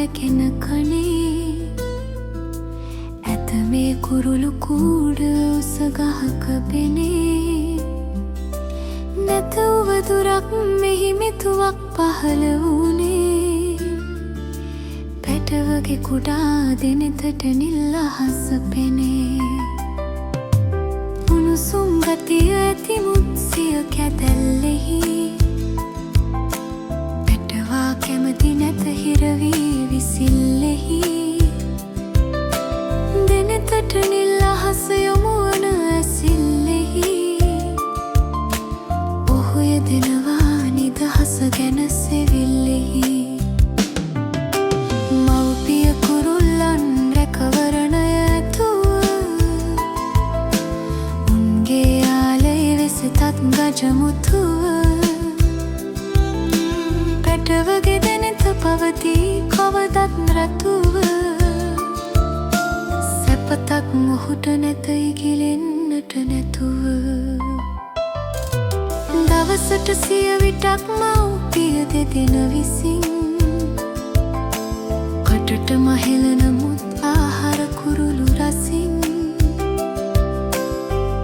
රැකෙන කනේ ඇත මේ කුරුළු කූඩ උස ගහක පෙනේ නැත උවදුරක් මෙහි මිතුවක් පහළ වුණේ පැටවගේ කුඩා දෙනෙතට නිල් අහස පෙනේ උණුසුම් ගතිය ඇති මුත්සිය කැදැල්ලෙහි පැටවා කැමති නැත හිරවී විසිල්ලෙහි දෙනෙතට නිල් අහස යොමුවන ඇසිල්ලෙහි ඔහු යෙදෙනවා නිදහස ගැන සෙවිල්ලෙහි මව්පිය කුරුල්ලන් රැකවරණය ඇතුව උන්ගේ ආලය වෙසෙතත් ගජමුතුව පැටවගේ දෙනෙත පවතී කවදත් රතුව සැපතක් මොහුට නැත ඉගිලෙන්නට නැතුව දවසට සිය විටක් මව්පිය දෙදෙන විසින් කටට මහෙලන මුත් ආහාර කුරුළු රසින්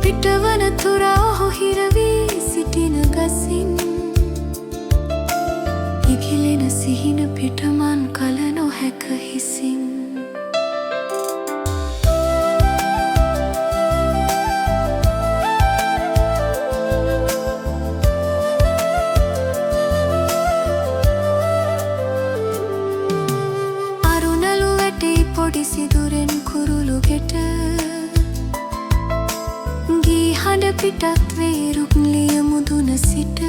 පිටවන තුරා ඔහු හිරවී සිටින ගසින් ඉගිලෙන සිහින පිටමන් කල නොහැක හිසින් පොඩි සිදුරෙන් කුරුළු ගෙට ගී හඬ පිටත් වේ රුක්ලිය මුදුන සිට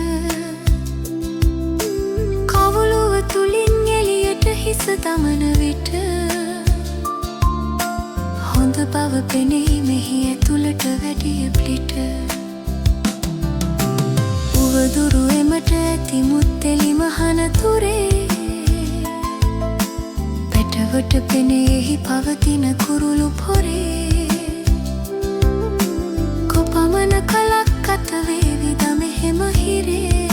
කවුළුව තුලින් එළියට හිස දමන විට හොඳ බව පෙනෙයි මෙහි ඇතුළට වැඩිය පිට උවදුරු එමට ඇති මුත්තෙලි මහන තුරේ පැටවට පෙනෙහි පවතින කුරුළු පොරේ කොපමණ කලක් අත වේවිද මෙහෙම හිරේ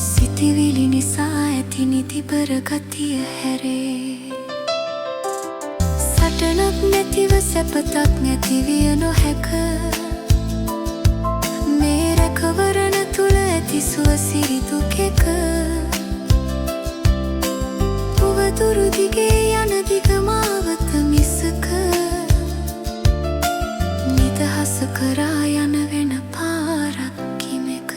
සිතිවිලි නිසා ඇති නිදිබර ගතිය හැරේ සටනක් නැතිව සැපතක් නැතිවිය නොහැක මේ රැකවරණ තුළ ඇති සුවසිරි දුකෙක උවදුරු දිගේ යන දිග මාවත මිසක නිදහස කරා යන වෙන පාරක් කිමෙක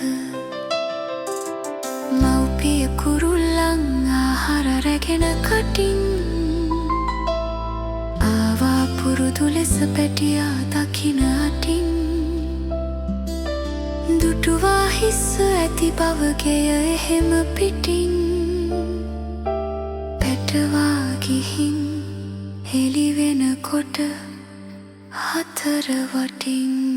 මව්පිය කුරුල්ලන් ආහාර රැගෙන කටින් ආවා පුරුදු ලෙස පැටියා දකින අටින් දුටුවා හිස්ස ඇති බවගෙය එහෙම පිටින් පැටවා ගිහින් හෙළි වෙනකොට හතර වටින්